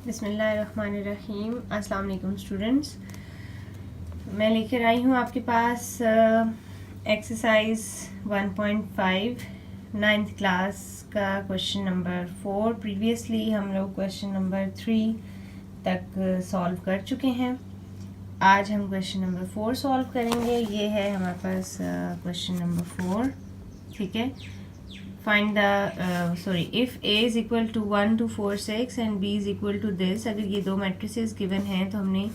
बिस्मिल्लाहिर्रहमानिर्रहीम। अस्सलाम वालेकुम स्टूडेंट्स, मैं लेकर आई हूँ आपके पास एक्सरसाइज 1.5 नाइन्थ क्लास का क्वेश्चन नंबर 4। प्रीवियसली हम लोग क्वेश्चन नंबर 3 तक सॉल्व कर चुके हैं। आज हम क्वेश्चन नंबर 4 सॉल्व करेंगे। ये है हमारे पास क्वेश्चन नंबर 4, ठीक है। Find the if A is equal to 1 2 4 6 and B is equal to this. अगर ये दो मैट्रिसेस गिवन हैं तो हमने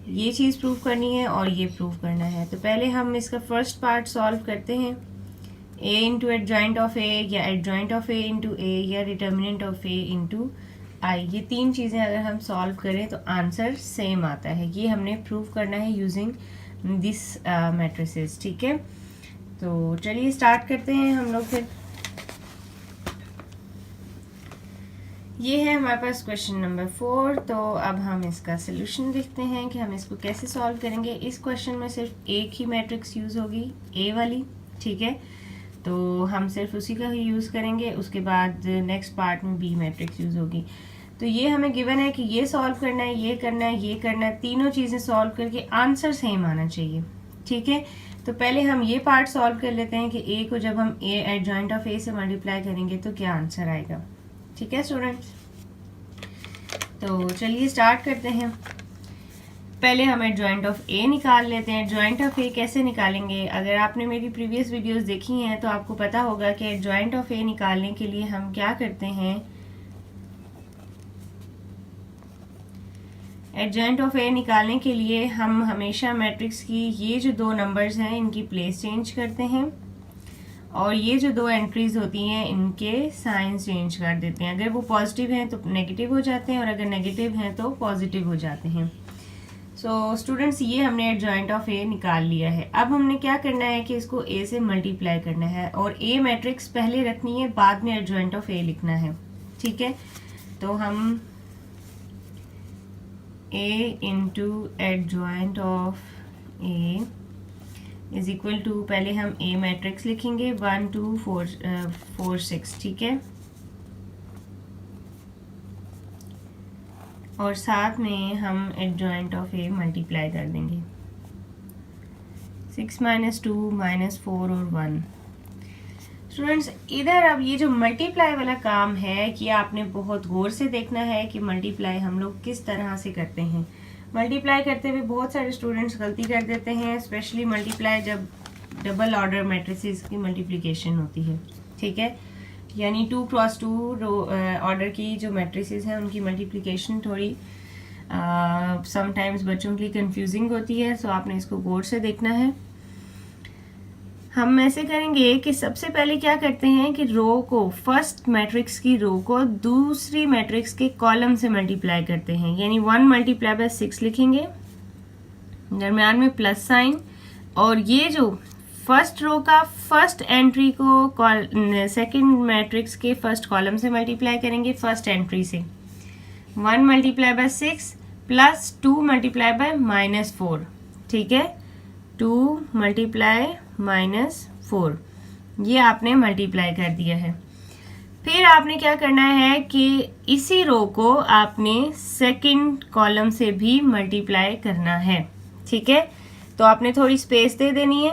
ये चीज़ प्रूव करनी है और ये प्रूव करना है। तो पहले हम इसका फर्स्ट पार्ट सॉल्व करते हैं। A into adjoint of A या adjoint of A into A या determinant of A into I, ये तीन चीज़ें अगर हम सॉल्व करें तो आंसर सेम आता है। ये हमने प्रूव करना है यूजिंग दिस मैट्रिसेस, ठीक है। तो चलिए स्टार्ट करते हैं हम लोग फिर। ये है हमारे पास क्वेश्चन नंबर 4। तो अब हम इसका सोल्यूशन देखते हैं कि हम इसको कैसे सॉल्व करेंगे। इस क्वेश्चन में सिर्फ एक ही मैट्रिक्स यूज़ होगी, A वाली, ठीक है। तो हम सिर्फ उसी का ही यूज़ करेंगे। उसके बाद नेक्स्ट पार्ट में B मैट्रिक्स यूज़ होगी। तो ये हमें गिवन है कि ये सॉल्व करना है, ये करना है, ये करना है। तीनों चीज़ें सॉल्व करके आंसर सेम आना चाहिए, ठीक है। तो पहले हम ये पार्ट सॉल्व कर लेते हैं कि A को जब हम A एडजॉइंट ऑफ A से मल्टीप्लाई करेंगे तो क्या आंसर आएगा, ठीक है स्टूडेंट्स। तो चलिए स्टार्ट करते हैं। पहले हम एडजॉइंट ऑफ A निकाल लेते हैं। एडजॉइंट ऑफ A कैसे निकालेंगे? अगर आपने मेरी प्रीवियस वीडियोस देखी हैं तो आपको पता होगा कि एडजॉइंट ऑफ A निकालने के लिए हम क्या करते हैं। एडजॉइंट ऑफ A निकालने के लिए हम हमेशा मैट्रिक्स की ये जो दो नंबर्स हैं इनकी प्लेस चेंज करते हैं और ये जो दो एंट्रीज होती हैं इनके साइन चेंज कर देते हैं। अगर वो पॉजिटिव हैं तो नेगेटिव हो जाते हैं और अगर नेगेटिव हैं तो पॉजिटिव हो जाते हैं। सो स्टूडेंट्स, ये हमने एडजॉइंट ऑफ A निकाल लिया है। अब हमने क्या करना है कि इसको A से मल्टीप्लाई करना है और A मैट्रिक्स पहले रखनी है, बाद में एडजॉइंट ऑफ A लिखना है, ठीक है। तो हम A into adjoint of A is equal to, पहले हम A मैट्रिक्स लिखेंगे 1 2 4 6, ठीक है। और साथ में हम एडजॉइंट ऑफ A मल्टीप्लाई कर देंगे 6 - 2 - 4 और 1। स्टूडेंट्स, इधर अब ये जो मल्टीप्लाई वाला काम है कि आपने बहुत गौर से देखना है कि मल्टीप्लाई हम लोग किस तरह से करते हैं। मल्टीप्लाई करते हुए बहुत सारे स्टूडेंट्स गलती कर देते हैं, स्पेशली मल्टीप्लाई जब डबल ऑर्डर मैट्रिसेस की मल्टीप्लिकेशन होती है, ठीक है। यानी 2 क्रॉस 2 ऑर्डर की जो मैट्रिसेस हैं उनकी मल्टीप्लिकेशन थोड़ी समटाइम्स बच्चों के लिए कंफ्यूजिंग होती है। सो आपने इसको गौर से देखना है। हम ऐसे करेंगे कि सबसे पहले क्या करते हैं कि रो को, फर्स्ट मैट्रिक्स की रो को दूसरी मैट्रिक्स के कॉलम से मल्टीप्लाई करते हैं। यानी 1 मल्टीप्लाई बाय 6 लिखेंगे, दरम्यान में प्लस साइन, और ये जो फर्स्ट रो का फर्स्ट एंट्री को सेकंड मैट्रिक्स के फर्स्ट कॉलम से मल्टीप्लाई करेंगे, फर्स्ट एंट्री से 1 multiply by 6 plus 2 multiply by -4, ठीक है। 2 मल्टीप्लाई -4, ये आपने मल्टीप्लाई कर दिया है। फिर आपने क्या करना है कि इसी रो को आपने सेकंड कॉलम से भी मल्टीप्लाई करना है, ठीक है। तो आपने थोड़ी स्पेस दे देनी है।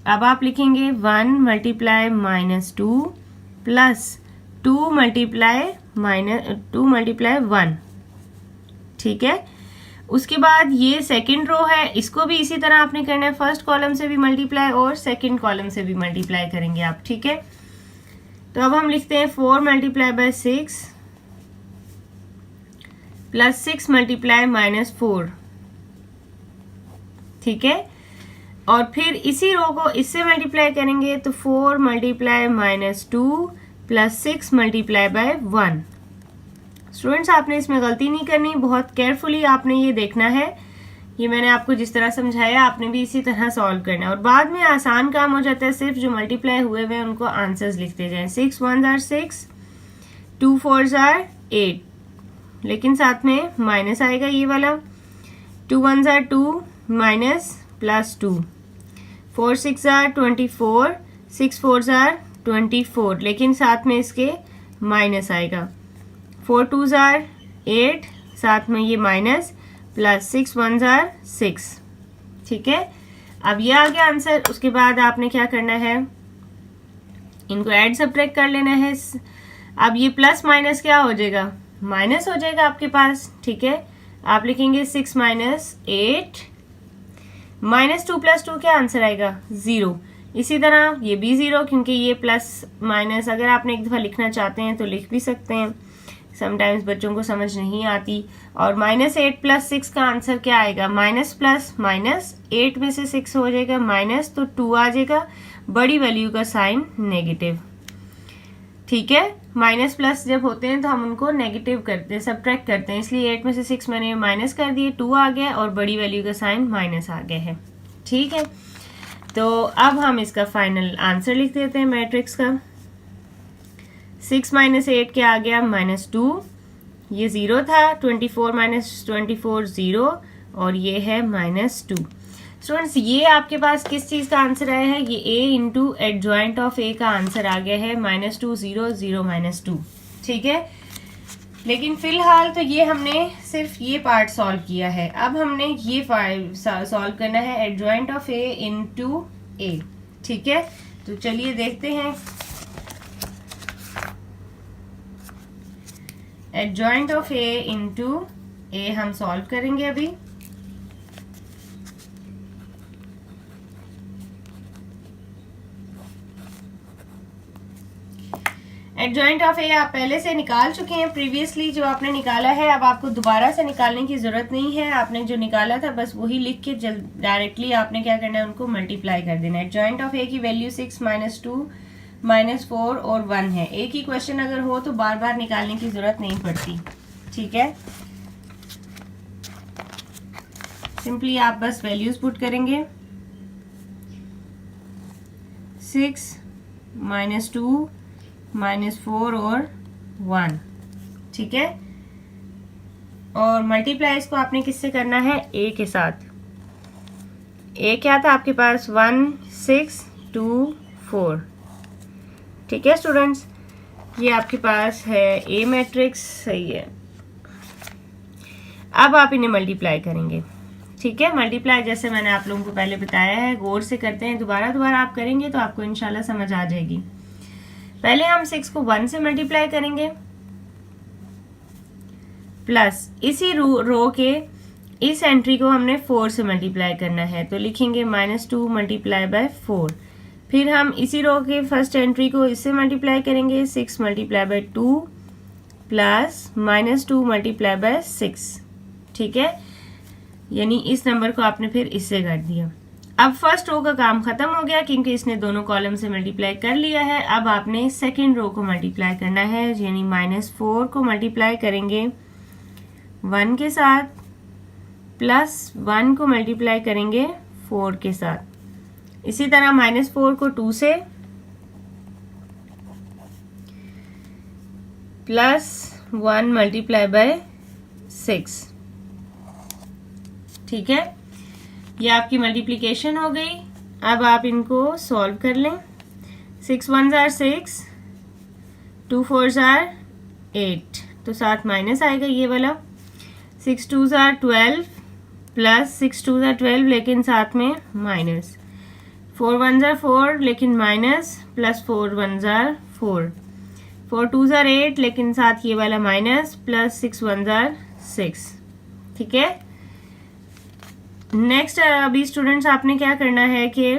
अब आप लिखेंगे 1 मल्टीप्लाई -2 प्लस 2 मल्टीप्लाई 1, ठीक है। उसके बाद ये सेकंड रो है, इसको भी इसी तरह आपने करना है। फर्स्ट कॉलम से भी मल्टीप्लाई और सेकंड कॉलम से भी मल्टीप्लाई करेंगे आप, ठीक है। तो अब हम लिखते हैं 4 मल्टीप्लाई बाय 6 प्लस 6 मल्टीप्लाई -4, ठीक है। और फिर इसी रो को इससे मल्टीप्लाई करेंगे तो 4 multiply -2 plus 6 multiply by 1। Students, आपने इसमें गलती नहीं करनी, बहुत केयरफुली आपने ये देखना है। ये मैंने आपको जिस तरह समझाया आपने भी इसी तरह सॉल्व करना है और बाद में आसान काम हो जाता है। सिर्फ जो मल्टीप्लाई हुए हुए उनको आंसर्स लिखते जाएं। 6 1s are 6, 2 4s are 8, लेकिन साथ में माइनस आएगा ये वाला। 2 1s are 2 minus +2, 4 6s are 24, 6 4s are 24, लेकिन साथ में इसके माइनस आएगा। 4 2s are 8, साथ में ये माइनस, प्लस 6 1 जार 6। ठीक है, अब ये आ गया आंसर। उसके बाद आपने क्या करना है, इनको ऐड सब्ट्रैक्ट कर लेना है। अब ये प्लस माइनस क्या हो जाएगा, माइनस हो जाएगा आपके पास। ठीक है, आप लिखेंगे 6 माइनस 8, माइनस 2 प्लस 2 क्या आंसर आएगा 0। इसी तरह ये भी 0, क्योंकि ये प्लस माइनस अगर आपने एक दफ़ा लिखना चाहते हैं तो लिख भी सकते हैं, समटाइम्स बच्चों को समझ नहीं आती। और माइनस 8 प्लस 6 का आंसर क्या आएगा, माइनस प्लस माइनस, 8 में से 6 हो जाएगा माइनस, तो 2 आ जाएगा, बड़ी वैल्यू का साइन नेगेटिव। ठीक है, माइनस प्लस जब होते हैं तो हम उनको नेगेटिव करते हैं, सब्ट्रैक्ट करते हैं, इसलिए 8 में से 6 मैंने माइनस कर दिए, 2 आ गया और बड़ी वैल्यू का साइन माइनस आ गया है। ठीक है, तो अब हम इसका फाइनल आंसर लिख देते हैं मैट्रिक्स का। 6 माइनस 8 क्या आ गया, माइनस 2, ये 0 था, 24 माइनस 24 0, और ये है माइनस 2। स्टूडेंट्स, ये आपके पास किस चीज़ का आंसर आया है, ये a into adjoint of a का आंसर आ गया है, माइनस 2 0 0 माइनस 2। ठीक है, लेकिन फिलहाल तो ये हमने सिर्फ ये पार्ट सॉल्व किया है। अब हमने ये सॉल्व करना है adjoint of a into a। ठीक है, तो चलिए देखते हैं। Adjoint of a into a हम सॉल्व करेंगे अभी। एडजॉइंट ऑफ ए आप पहले से निकाल चुके हैं, प्रीवियसली जो आपने निकाला है, अब आपको दोबारा से निकालने की जरूरत नहीं है। आपने जो निकाला था बस वही लिख के डायरेक्टली आपने क्या करना है, उनको मल्टीप्लाई कर देना है। एडजॉइंट ऑफ ए की वैल्यू 6 माइनस 2 माइनस 4 और 1 है। एक ही क्वेश्चन अगर हो तो बार बार निकालने की जरूरत नहीं पड़ती। ठीक है, सिंपली आप बस वैल्यूज पुट करेंगे, 6 माइनस 2 माइनस 4 और 1। ठीक है, और मल्टीप्लाई इसको आपने किससे करना है, a के साथ। a क्या था आपके पास, 1 6 2 4। ठीक है स्टूडेंट्स, ये आपके पास है a मैट्रिक्स, सही है। अब आप इन्हें मल्टीप्लाई करेंगे। ठीक है, मल्टीप्लाई जैसे मैंने आप लोगों को पहले बताया है, गौर से करते हैं, दोबारा आप करेंगे तो आपको इंशाल्लाह समझ आ जाएगी। पहले हम 6 को 1 से मल्टीप्लाई करेंगे, प्लस इसी रो के इस एंट्री को हमने 4 से मल्टीप्लाई करना है, तो लिखेंगे माइनस 2 मल्टीप्लाई बाय 4। फिर हम इसी रो के फर्स्ट एंट्री को इससे मल्टीप्लाई करेंगे, 6 multiply by 2 plus minus 2 multiply by 6। ठीक है, यानी इस नंबर को आपने फिर इससे कर दिया। अब फर्स्ट रो का काम खत्म हो गया क्योंकि इसने दोनों कॉलम से मल्टीप्लाई कर लिया है। अब आपने सेकंड रो को मल्टीप्लाई करना है, यानी माइनस 4 को मल्टीप्लाई करेंगे 1 के साथ, प्लस 1 को मल्टीप्लाई करेंगे 4 के साथ। इसी तरह माइनस 4 को 2 से, प्लस 1 मल्टीप्लाई बाय 6। ठीक है, ये आपकी मल्टीप्लिकेशन हो गई। अब आप इनको सॉल्व कर लें। 6 1 जार 6, 2 4 जार 8, तो साथ माइनस आएगा ये वाला। 6 2 जार 12 प्लस 6 2 जार 12 लेकिन साथ में माइनस। 4 1 जार 4 लेकिन माइनस, प्लस 4 1 जार 4। 4 2 जार 8 लेकिन साथ ये वाला माइनस, प्लस 6 1 जार 6। ठीक है, नेक्स्ट अभी स्टूडेंट्स आपने क्या करना है कि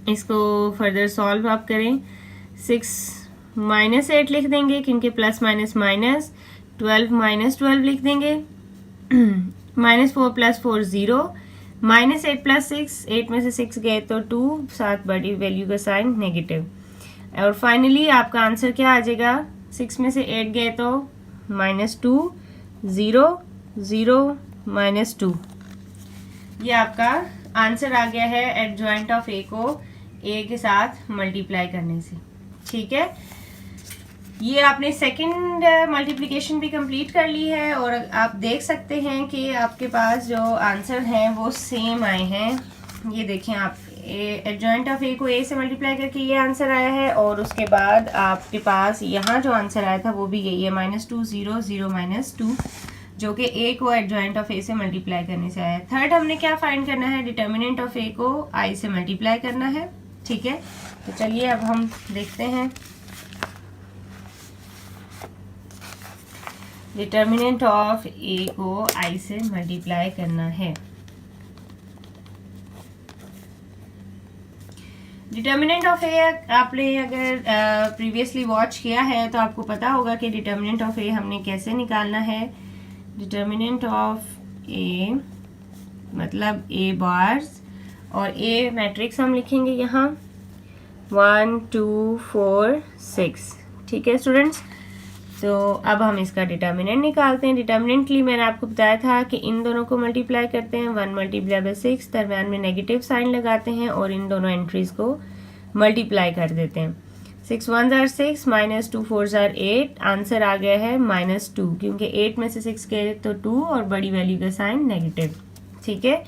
इसको फर्दर सॉल्व आप करें। 6 माइनस 8 लिख देंगे क्योंकि प्लस माइनस माइनस, 12 माइनस 12 लिख देंगे, माइनस 4 प्लस 4 0, माइनस 8 प्लस 6, 8 में से 6 गए तो 2, साथ बड़ी वैल्यू का साइन नेगेटिव। और फाइनली आपका आंसर क्या आ जाएगा, 6 में से 8 गए तो माइनस 2 0 0 माइनस 2। ये आपका आंसर आ गया है एडजॉइंट ऑफ ए को ए के साथ मल्टीप्लाई करने से। ठीक है, ये आपने सेकंड मल्टीप्लिकेशन भी कंप्लीट कर ली है और आप देख सकते हैं कि आपके पास जो आंसर हैं वो सेम आए हैं। ये देखें, आप एडजॉइंट ऑफ ए को ए से मल्टीप्लाई करके ये आंसर आया है, और उसके बाद आपके पास यहाँ जो आंसर आया था वो भी यही है, -2 0 0 -2, जो कि ए को एडजॉइंट ऑफ ए से मल्टीप्लाई करने से आया है। थर्ड हमने क्या फाइंड करना है, डिटर्मिनेंट ऑफ ए को आई से मल्टीप्लाई करना है। ठीक है, तो चलिए अब हम देखते हैं डिटर्मिनेंट ऑफ ए को आई से मल्टीप्लाई करना है। डिटर्मिनेंट ऑफ ए आपने अगर प्रीवियसली वॉच किया है तो आपको पता होगा कि डिटर्मिनेंट ऑफ ए हमने कैसे निकालना है। डिटर्मिनेंट ऑफ ए मतलब ए बार्स, और ए मैट्रिक्स हम लिखेंगे यहाँ 1 2 4 6। ठीक है स्टूडेंट्स, तो अब हम इसका डिटर्मिनेंट निकालते हैं। डिटर्मिनेंट के लिए मैंने आपको बताया था कि इन दोनों को मल्टीप्लाई करते हैं, 1 मल्टीप्लाई बाय 6, दरम्यान में नेगेटिव साइन लगाते हैं और इन दोनों एंट्रीज को मल्टीप्लाई कर देते हैं। 6 1 जार 6 -2 4 जार 8, आंसर आ गया है -2, क्योंकि 8 में से 6 गए तो 2 और बड़ी वैल्यू का साइन नेगेटिव। ठीक है,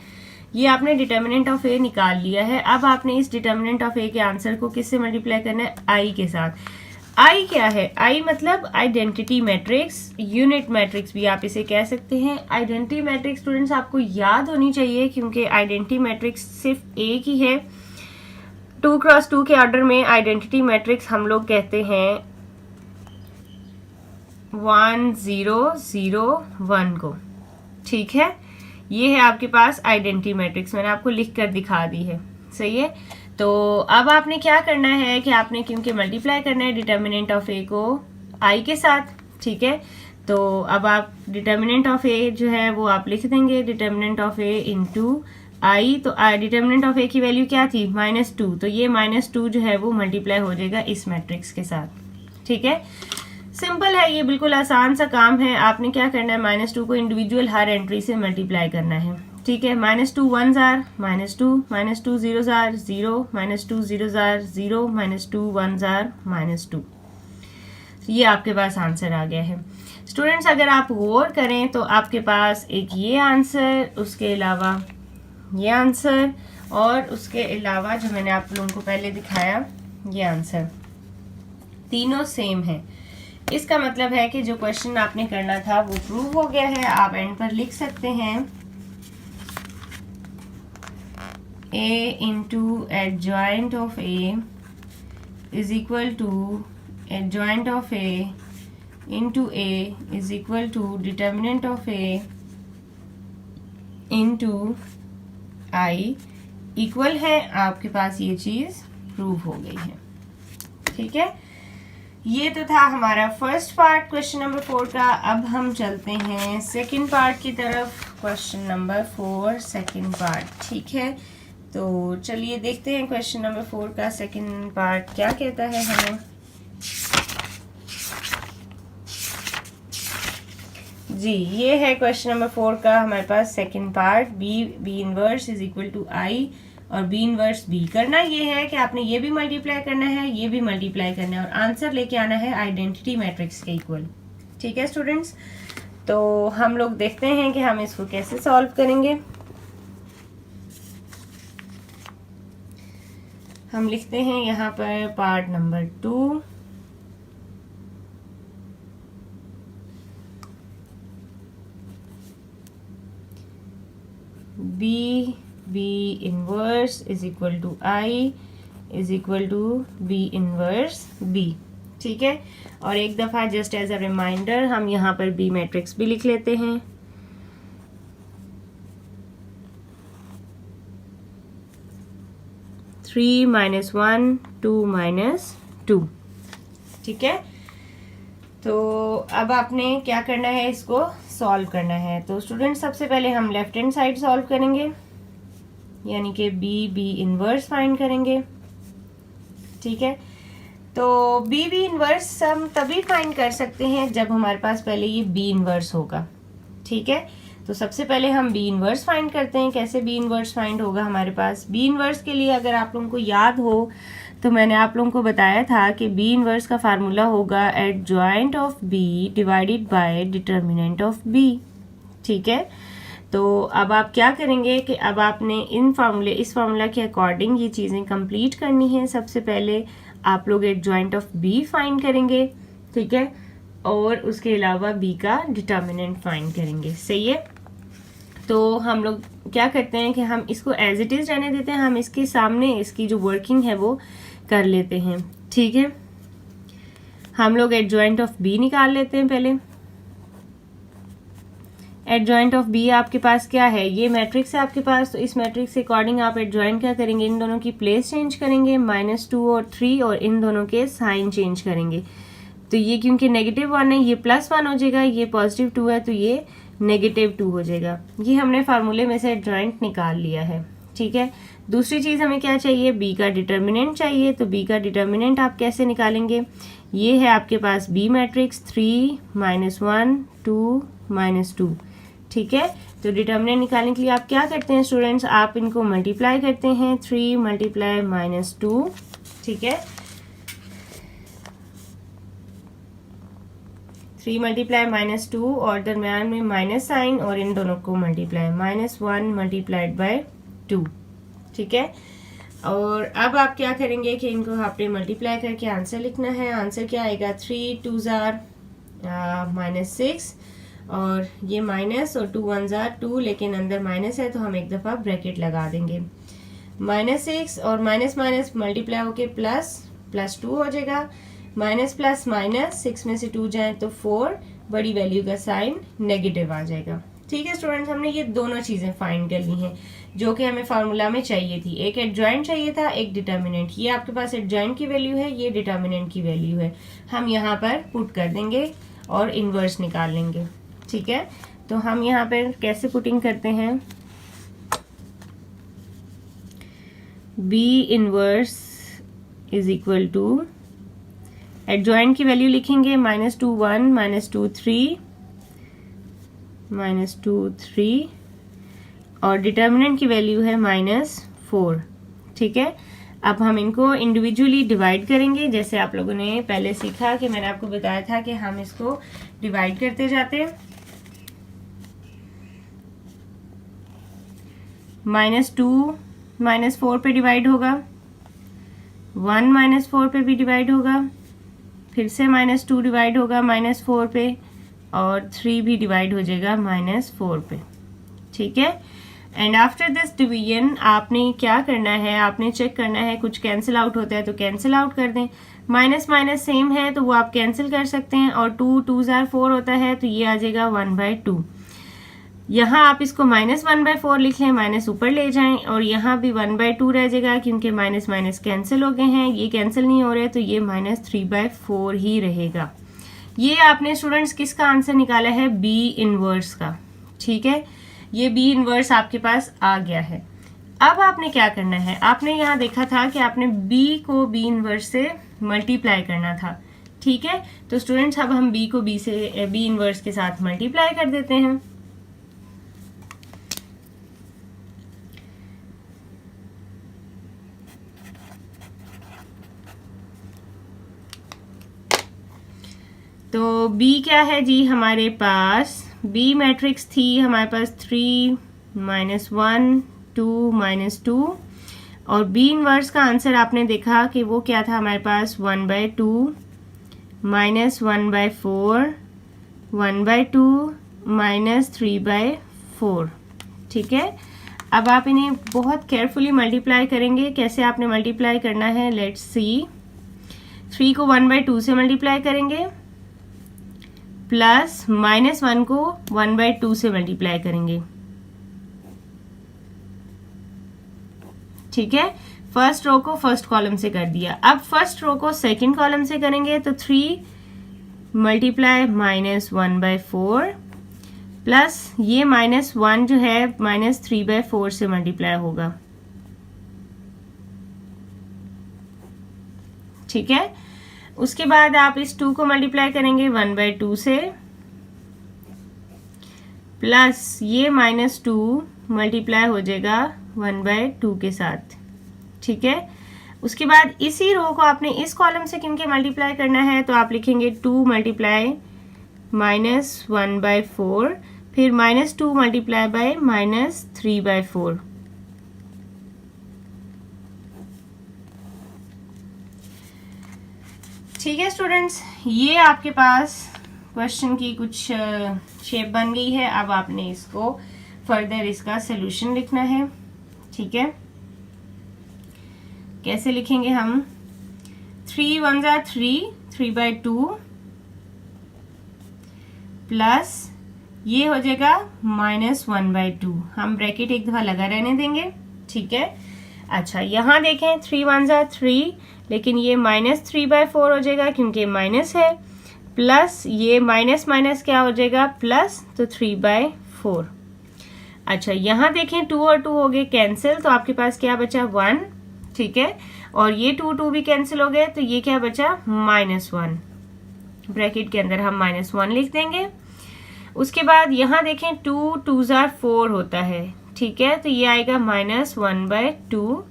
ये आपने डिटर्मिनेंट ऑफ ए निकाल लिया है। अब आपने इस डिटर्मिनेंट ऑफ ए के आंसर को किससे मल्टीप्लाई करना है, आई के साथ। आई क्या है, आई मतलब आइडेंटिटी मैट्रिक्स, यूनिट मैट्रिक्स भी आप इसे कह सकते हैं। आइडेंटिटी मैट्रिक्स स्टूडेंट्स आपको याद होनी चाहिए, क्योंकि आइडेंटिटी मैट्रिक्स सिर्फ एक ही है। 2 क्रॉस 2 के ऑर्डर में आइडेंटिटी मैट्रिक्स हम लोग कहते हैं 1 0 0 1 को। ठीक है, ये है आपके पास आइडेंटिटी मैट्रिक्स, मैंने आपको लिख कर दिखा दी है। सही है, तो अब आपने क्या करना है कि आपने क्योंकि मल्टीप्लाई करना है डिटर्मिनेंट ऑफ ए को आई के साथ। ठीक है, तो अब आप डिटर्मिनेंट ऑफ ए जो है वो आप लिख देंगे, डिटर्मिनेंट ऑफ ए इंटू आई। तो डिटर्मिनेंट ऑफ ए की वैल्यू क्या थी, -2, तो ये -2 जो है वो मल्टीप्लाई हो जाएगा इस मैट्रिक्स के साथ। ठीक है, सिंपल है, ये बिल्कुल आसान सा काम है। आपने क्या करना है, -2 को इंडिविजुअल हर एंट्री से मल्टीप्लाई करना है। ठीक है, -2 1 जार -2, -2 0 जार 0, -2 0 जार 0, -2 1 जार -2। ये आपके पास आंसर आ गया है। स्टूडेंट्स अगर आप गौर करें तो आपके पास एक ये आंसर, उसके अलावा ये आंसर, और उसके अलावा जो मैंने आप लोगों को पहले दिखाया ये आंसर, तीनों सेम है। इसका मतलब है कि जो क्वेश्चन आपने करना था वो प्रूव हो गया है। आप एंड पर लिख सकते हैं a into adjoint of a is equal to adjoint of a into a is equal to determinant of a into I equal है। आपके पास ये चीज प्रूव हो गई है। ठीक है, ये तो था हमारा फर्स्ट पार्ट क्वेश्चन नंबर 4 का। अब हम चलते हैं सेकंड पार्ट की तरफ, क्वेश्चन नंबर 4 सेकंड पार्ट। ठीक है, तो चलिए देखते हैं क्वेश्चन नंबर 4 का सेकंड पार्ट क्या कहता है हमें। जी, ये है क्वेश्चन नंबर 4 का हमारे पास second part. B inverse is equal to I और बी इनवर्स बी। करना ये है कि आपने ये भी मल्टीप्लाई करना है, ये भी मल्टीप्लाई करना है, और आंसर लेके आना है आइडेंटिटी मैट्रिक्स के इक्वल। ठीक है स्टूडेंट्स, तो हम लोग देखते हैं कि हम इसको कैसे सॉल्व करेंगे। हम लिखते हैं यहाँ पर part number 2। B inverse is equal to I is equal to B inverse B. ठीक है, और एक दफ़ा जस्ट एज अ रिमाइंडर हम यहाँ पर बी मैट्रिक्स भी लिख लेते हैं। थ्री -1 2 -2। ठीक है, तो अब आपने क्या करना है, इसको सॉल्व करना है। तो स्टूडेंट सबसे पहले हम लेफ्ट हैंड साइड सॉल्व करेंगे, यानी कि बी इनवर्स फाइंड करेंगे। ठीक है, तो बी इनवर्स हम तभी फाइंड कर सकते हैं जब हमारे पास पहले ये बी इनवर्स होगा। ठीक है, तो सबसे पहले हम बी इनवर्स फाइंड करते हैं। कैसे बी इनवर्स फाइंड होगा हमारे पास, बी इनवर्स के लिए अगर आप लोगों को याद हो तो मैंने आप लोगों को बताया था कि बी इनवर्स का फार्मूला होगा adjoint of B divided by determinant of B. ठीक है, तो अब आप क्या करेंगे कि अब आपने इस फार्मूला के अकॉर्डिंग ये चीज़ें कंप्लीट करनी है। सबसे पहले आप लोग एडजॉइंट ऑफ बी फाइंड करेंगे, ठीक है, और उसके अलावा बी का डिटर्मिनेंट फाइंड करेंगे। सही है। तो हम लोग क्या करते हैं कि हम इसको एज इट इज़ रहने देते हैं, हम इसके सामने इसकी जो वर्किंग है वो कर लेते हैं। ठीक है, हम लोग एडजॉइंट ऑफ बी निकाल लेते हैं। पहले एडजॉइंट ऑफ बी आपके पास क्या है, ये मैट्रिक्स है आपके पास, तो इस मैट्रिक्स के अकॉर्डिंग आप एडजॉइंट क्या करेंगे, इन दोनों की प्लेस चेंज करेंगे, -2 और 3, और इन दोनों के साइन चेंज करेंगे। तो ये क्योंकि -1 है ये +1 हो जाएगा, ये +2 है तो ये -2 हो जाएगा। ये हमने फार्मूले में से एडजॉइंट निकाल लिया है। ठीक है, दूसरी चीज़ हमें क्या चाहिए, बी का डिटर्मिनेंट चाहिए। तो बी का डिटर्मिनेंट आप कैसे निकालेंगे, ये है आपके पास बी मैट्रिक्स 3 -1 2 -2। ठीक है, तो डिटर्मिनेंट निकालने के लिए आप क्या करते हैं स्टूडेंट्स, आप इनको मल्टीप्लाई करते हैं, 3 × -2। ठीक है, 3 × -2 और दरम्यान में माइनस साइन, और इन दोनों को मल्टीप्लाई, -1 × 2। ठीक है, और अब आप क्या करेंगे कि इनको आपने मल्टीप्लाई करके आंसर लिखना है। आंसर क्या आएगा, 3 2s are -6, और ये माइनस और 2 1s are 2, लेकिन अंदर माइनस है तो हम एक दफ़ा ब्रैकेट लगा देंगे। -6 और माइनस माइनस मल्टीप्लाई होके +2 हो जाएगा। माइनस प्लस माइनस, 6 में से 2 जाए तो 4, बड़ी वैल्यू का साइन नेगेटिव आ जाएगा। ठीक है स्टूडेंट्स, हमने ये दोनों चीज़ें फाइंड कर ली हैं जो कि हमें फार्मूला में चाहिए थी। एक एडजॉइंट चाहिए था, एक डिटर्मिनेंट। ये आपके पास एडजॉइंट की वैल्यू है, ये डिटर्मिनेंट की वैल्यू है। हम यहाँ पर पुट कर देंगे और इन्वर्स निकाल लेंगे। ठीक है, तो हम यहाँ पर कैसे पुटिंग करते हैं, B inverse is equal to, adjoint की वैल्यू लिखेंगे -2 1 -2 3 -2 3, और डिटर्मिनेंट की वैल्यू है -4। ठीक है, अब हम इनको इंडिविजुअली डिवाइड करेंगे, जैसे आप लोगों ने पहले सीखा कि मैंने आपको बताया था कि हम इसको डिवाइड करते जाते हैं। -2 -4 पे डिवाइड होगा, 1 -4 पे भी डिवाइड होगा, फिर से -2 डिवाइड होगा -4 पे, और 3 भी डिवाइड हो जाएगा -4 पे। ठीक है, एंड आफ्टर दिस डिवीजन आपने क्या करना है, आपने चेक करना है कुछ कैंसिल आउट होता है तो कैंसिल आउट कर दें। माइनस माइनस सेम है तो वो आप कैंसिल कर सकते हैं, और 2 2s are 4 होता है तो ये आ जाएगा 1/2। यहाँ आप इसको -1/4 लिख लें, माइनस ऊपर ले जाएं, और यहाँ भी 1/2 रह जाएगा क्योंकि माइनस माइनस कैंसिल हो गए हैं, ये कैंसिल नहीं हो रहे तो ये -3/4 ही रहेगा। ये आपने स्टूडेंट्स किसका आंसर निकाला है, बी इनवर्स का। ठीक है, ये बी इनवर्स आपके पास आ गया है। अब आपने क्या करना है, आपने यहाँ देखा था कि आपने बी को बी इनवर्स से मल्टीप्लाई करना था। ठीक है, तो स्टूडेंट्स अब हम बी को बी इनवर्स के साथ मल्टीप्लाई कर देते हैं। तो B क्या है जी, हमारे पास B मैट्रिक्स थी हमारे पास 3 -1 2 -2, और B इनवर्स का आंसर आपने देखा कि वो क्या था हमारे पास 1/2 -1/4 1/2 -3/4। ठीक है, अब आप इन्हें बहुत केयरफुली मल्टीप्लाई करेंगे। कैसे आपने मल्टीप्लाई करना है, लेट्स सी। 3 को 1/2 से मल्टीप्लाई करेंगे, प्लस -1 को 1/2 से मल्टीप्लाई करेंगे। ठीक है, फर्स्ट रो को फर्स्ट कॉलम से कर दिया, अब फर्स्ट रो को सेकंड कॉलम से करेंगे तो 3 मल्टीप्लाई -1/4 प्लस ये -1 जो है -3/4 से मल्टीप्लाई होगा। ठीक है, उसके बाद आप इस 2 को मल्टीप्लाई करेंगे 1/2 से, प्लस ये -2 मल्टीप्लाई हो जाएगा 1/2 के साथ। ठीक है, उसके बाद इसी रो को आपने इस कॉलम से किनके मल्टीप्लाई करना है, तो आप लिखेंगे 2 मल्टीप्लाई -1/4 फिर -2 मल्टीप्लाई बाय -3/4। ठीक है स्टूडेंट्स, ये आपके पास क्वेश्चन की कुछ शेप बन गई है। अब आपने इसको फर्दर इसका सॉल्यूशन लिखना है। ठीक है, कैसे लिखेंगे हम? 3 1 ज़ा 3/2 प्लस ये हो जाएगा -1/2। हम ब्रैकेट एक दफा लगा रहने देंगे। ठीक है, अच्छा यहाँ देखें 3 1 ज़ा 3, लेकिन ये -3/4 हो जाएगा क्योंकि माइनस है, प्लस ये माइनस माइनस क्या हो जाएगा प्लस, तो 3/4। अच्छा यहाँ देखें 2 और 2 हो गए कैंसिल, तो आपके पास क्या बचा 1। ठीक है, और ये 2 भी कैंसिल हो गए, तो ये क्या बचा -1। ब्रैकेट के अंदर हम -1 लिख देंगे। उसके बाद यहाँ देखें 2 2 ज़ा 4 होता है। ठीक है, तो ये आएगा -1/2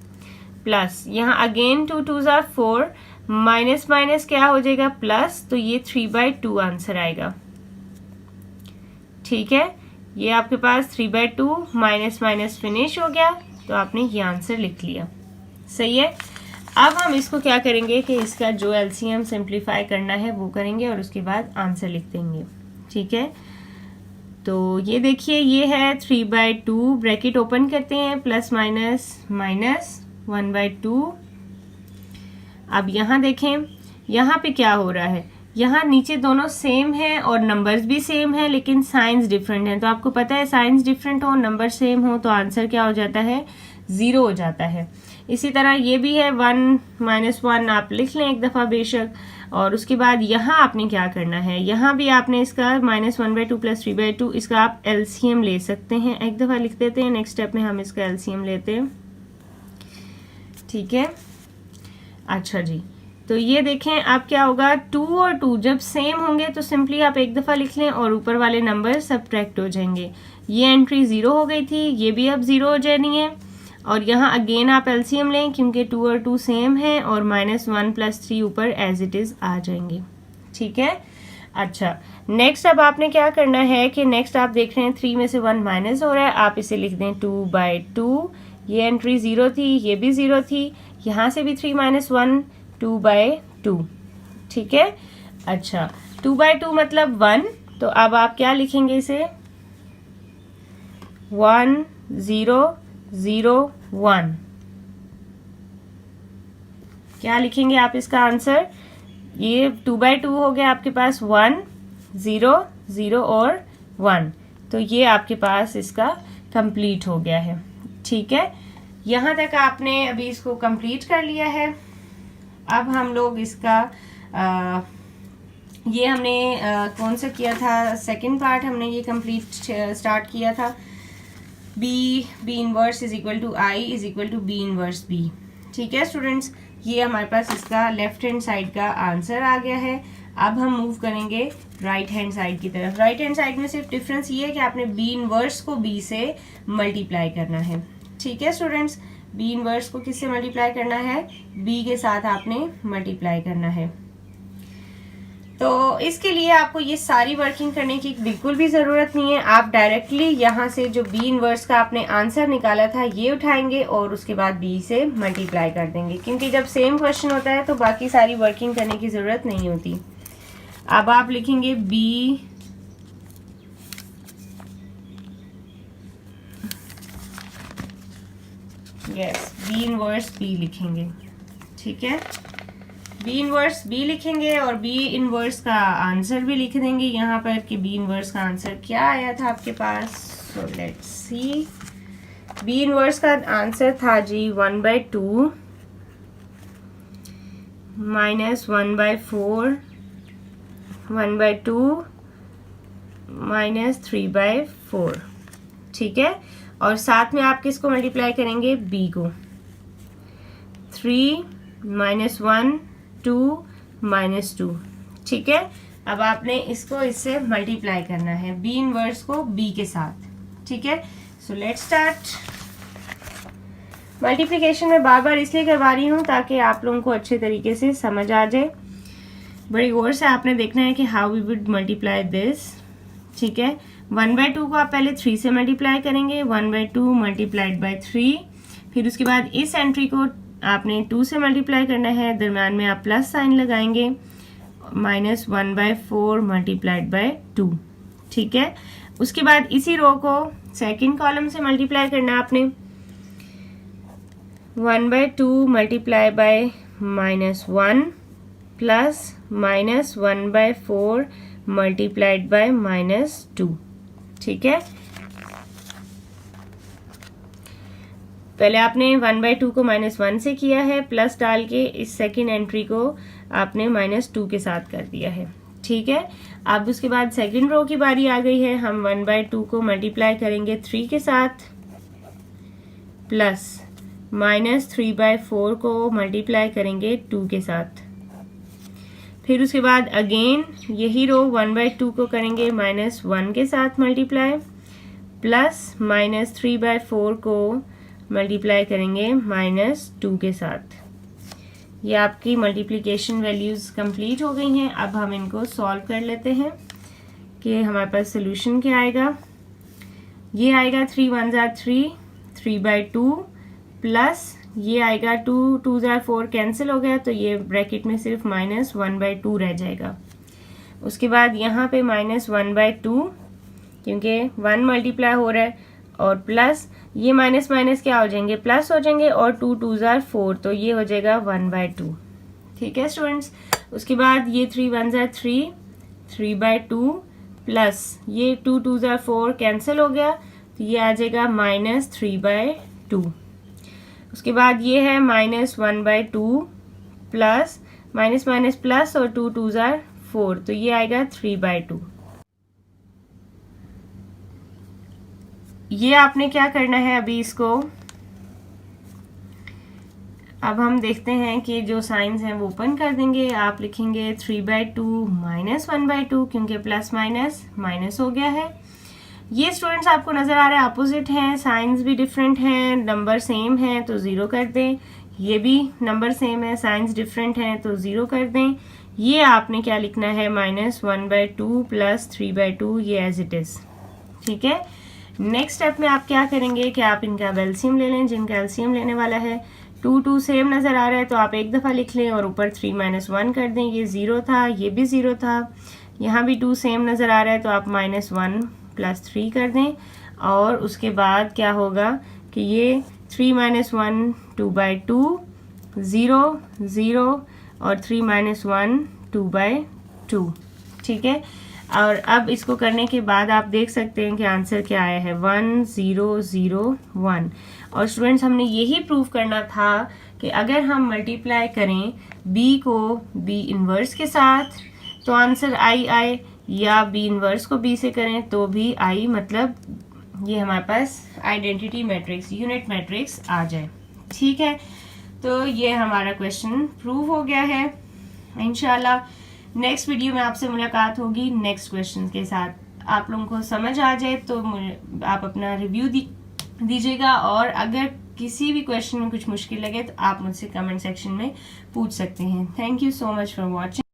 प्लस यहाँ अगेन 2 2 ज़ा 4, माइनस माइनस क्या हो जाएगा प्लस, तो ये 3/2 आंसर आएगा। ठीक है, ये आपके पास 3/2 माइनस माइनस फिनिश हो गया, तो आपने ये आंसर लिख लिया। सही है, अब हम इसको क्या करेंगे कि इसका जो एलसीएम सिंप्लीफाई करना है वो करेंगे और उसके बाद आंसर लिख देंगे। ठीक है, तो ये देखिए ये है 3/2, ब्रैकेट ओपन करते हैं, प्लस माइनस माइनस 1/2। अब यहाँ देखें यहाँ पे क्या हो रहा है, यहाँ नीचे दोनों सेम है और नंबर्स भी सेम है, लेकिन साइंस डिफरेंट है। तो आपको पता है साइंस डिफरेंट हो, नंबर सेम हो, तो आंसर क्या हो जाता है 0 हो जाता है। इसी तरह ये भी है 1 -1 आप लिख लें एक दफ़ा बेशक। और उसके बाद यहाँ आपने क्या करना है, यहाँ भी आपने इसका -1/2 प्लस 3/2 इसका आप एलसीएम ले सकते हैं। एक दफ़ा लिख देते हैं, नेक्स्ट स्टेप में हम इसका एलसीएम लेते हैं। ठीक है, अच्छा जी, तो ये देखें अब क्या होगा, 2 और 2 जब सेम होंगे तो सिंपली आप एक दफ़ा लिख लें और ऊपर वाले नंबर सब्ट्रैक्ट हो जाएंगे। ये एंट्री 0 हो गई थी, ये भी अब 0 हो जानी है। और यहाँ अगेन आप एलसीएम लें क्योंकि 2 और 2 सेम है, और -1 प्लस 3 ऊपर एज इट इज़ आ जाएंगे। ठीक है, अच्छा नेक्स्ट अब आपने क्या करना है कि नेक्स्ट आप देख रहे हैं 3 में से 1 माइनस हो रहा है, आप इसे लिख दें 2/2। ये एंट्री 0 थी, ये भी 0 थी, यहाँ से भी 3 - 1 2/2। ठीक है, अच्छा 2/2 मतलब 1, तो अब आप क्या लिखेंगे इसे 1 0 0 1। क्या लिखेंगे आप इसका आंसर, ये 2/2 हो गया आपके पास 1 0 0 और 1, तो ये आपके पास इसका कंप्लीट हो गया है। ठीक है, यहाँ तक आपने अभी इसको कंप्लीट कर लिया है। अब हम लोग इसका ये हमने कौन सा किया था, सेकंड पार्ट हमने ये कंप्लीट स्टार्ट किया था, b inverse is equal to i is equal to b inverse b। ठीक है स्टूडेंट्स, ये हमारे पास इसका लेफ्ट हैंड साइड का आंसर आ गया है। अब हम मूव करेंगे राइट हैंड साइड की तरफ। राइट हैंड साइड में सिर्फ डिफरेंस ये है कि आपने b इनवर्स को b से मल्टीप्लाई करना है। ठीक है स्टूडेंट्स, b इनवर्स को किससे मल्टीप्लाई करना है, b के साथ आपने मल्टीप्लाई करना है। तो इसके लिए आपको ये सारी वर्किंग करने की बिल्कुल भी ज़रूरत नहीं है। आप डायरेक्टली यहाँ से जो b इनवर्स का आपने आंसर निकाला था ये उठाएंगे और उसके बाद b से मल्टीप्लाई कर देंगे, क्योंकि जब सेम क्वेश्चन होता है तो बाकी सारी वर्किंग करने की ज़रूरत नहीं होती। अब आप लिखेंगे b इनवर्स b लिखेंगे। ठीक है, b इनवर्स b लिखेंगे और b इनवर्स का आंसर भी लिख देंगे यहाँ पर कि b इनवर्स का आंसर क्या आया था आपके पास। So let's see, b inverse का आंसर था जी 1/2 माइनस 1/4 1/2 माइनस 3/4। ठीक है, और साथ में आप किसको मल्टीप्लाई करेंगे, b को। 3 - 1 2 - 2। ठीक है, अब आपने इसको इससे मल्टीप्लाई करना है, b इनवर्स को b के साथ। ठीक है, सो लेट्स स्टार्ट। मल्टीप्लिकेशन में बार बार इसलिए करवा रही हूँ ताकि आप लोगों को अच्छे तरीके से समझ आ जाए। बड़ी गौर से आपने देखना है कि how we would multiply this. ठीक है। 1/2 को आप पहले 3 से मल्टीप्लाई करेंगे, 1/2 मल्टीप्लाइड बाय 3। फिर उसके बाद इस एंट्री को आपने 2 से मल्टीप्लाई करना है, दरम्यान में आप प्लस साइन लगाएंगे, -1/4 मल्टीप्लाइड बाय 2, ठीक है। उसके बाद इसी रो को सेकंड कॉलम से मल्टीप्लाई करना है आपने, 1/2 multiply by -1 plus -1/4 multiplied by -2, ठीक है। पहले आपने 1/2 को -1 से किया है, प्लस डाल के इस सेकेंड एंट्री को आपने -2 के साथ कर दिया है, ठीक है। अब उसके बाद सेकेंड रो की बारी आ गई है, हम 1/2 को मल्टीप्लाई करेंगे 3 के साथ, प्लस -3/4 को मल्टीप्लाई करेंगे 2 के साथ। फिर उसके बाद अगेन यही रो 1/2 को करेंगे -1 के साथ मल्टीप्लाई, प्लस -3/4 को मल्टीप्लाई करेंगे -2 के साथ। ये आपकी मल्टीप्लिकेशन वैल्यूज कंप्लीट हो गई हैं। अब हम इनको सॉल्व कर लेते हैं कि हमारे पास सोल्यूशन क्या आएगा। ये आएगा 3 1 ज़ा 3, 3/2 प्लस ये आएगा 2 2 ज़ा 4 कैंसिल हो गया, तो ये ब्रैकेट में सिर्फ -1/2 रह जाएगा। उसके बाद यहाँ पे -1/2 क्योंकि 1 मल्टीप्लाई हो रहा है, और प्लस ये माइनस माइनस क्या हो जाएंगे, प्लस हो जाएंगे, और 2 2 ज़ा 4, तो ये हो जाएगा 1/2, ठीक है स्टूडेंट्स। उसके बाद ये 3 1 ज़ा 3, 3/2 प्लस ये 2 2 ज़ा 4 कैंसिल हो गया, तो ये आ जाएगा -3/2। उसके बाद ये है -1/2 प्लस माइनस माइनस प्लस और 2 2 ज़ा 4, तो ये आएगा 3/2। ये आपने क्या करना है अभी इसको, अब हम देखते हैं कि जो साइंस हैं वो ओपन कर देंगे। आप लिखेंगे 3/2 -1/2 क्योंकि प्लस माइनस माइनस हो गया है। ये स्टूडेंट्स आपको नज़र आ रहा है अपोजिट हैं, साइंस भी डिफरेंट हैं, नंबर सेम है तो ज़ीरो कर दें। ये भी नंबर सेम है, साइंस डिफरेंट है तो ज़ीरो कर दें। ये आपने क्या लिखना है, -1/2 प्लस 3/2, ये एज इट इज़, ठीक है। नेक्स्ट स्टेप में आप क्या करेंगे कि आप इनका एलसीएम ले लें। जिनका एलसीएम लेने वाला है 2 2 सेम नज़र आ रहा है तो आप एक दफ़ा लिख लें और ऊपर 3 - 1 कर दें। ये 0 था, ये भी 0 था, यहाँ भी 2 सेम नज़र आ रहा है तो आप -1 + 3 कर दें। और उसके बाद क्या होगा कि ये 3 - 1 2/2, 0 0 और 3 - 1 2/2, ठीक है। और अब इसको करने के बाद आप देख सकते हैं कि आंसर क्या आया है, 1 0 0 1। और स्टूडेंट्स हमने यही प्रूव करना था कि अगर हम मल्टीप्लाई करें b को b इन्वर्स के साथ तो आंसर i आए, या b इन्वर्स को b से करें तो भी i, मतलब ये हमारे पास आइडेंटिटी मैट्रिक्स, यूनिट मैट्रिक्स आ जाए, ठीक है। तो ये हमारा क्वेश्चन प्रूव हो गया है। इंशाल्लाह नेक्स्ट वीडियो में आपसे मुलाकात होगी नेक्स्ट क्वेश्चन के साथ। आप लोगों को समझ आ जाए तो आप अपना रिव्यू दीजिएगा, और अगर किसी भी क्वेश्चन में कुछ मुश्किल लगे तो आप मुझसे कमेंट सेक्शन में पूछ सकते हैं। Thank you so much for watching.